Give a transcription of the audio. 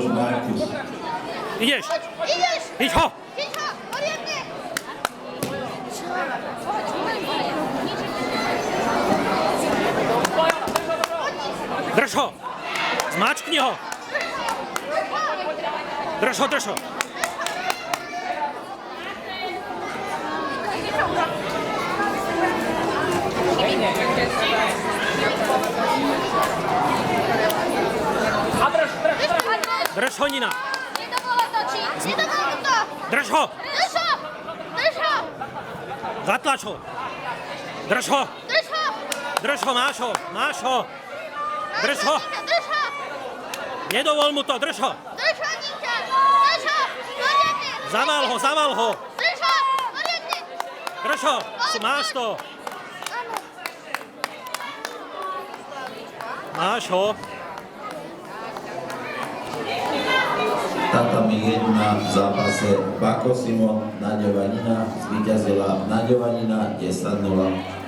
Matúš Markus. Ideš! Ideš! Chyť ho! Chyť ho! Poriadne! Drž ho! Zmáčkni ho! Drž ho, drž ho! Drž ho, Nina! Nedovolo točiť! Nedovolo mu to! Drž ho! Drž ho! Drž ho! Zatlač ho! Drž ho! Drž ho! Drž ho, máš ho! Máš ho! Drž ho! Drž ho! Nedovol mu to, drž ho! Drž ho, Ninka! Drž ho! Poriadne! Zaval ho, zaval ho! Drž ho! Poriadne! Drž ho! Máš to! Áno. Máš ho! Tatami 1 v zápase Bako Simon, Naďova Nina, zvíťazila Naďova Nina 10-0.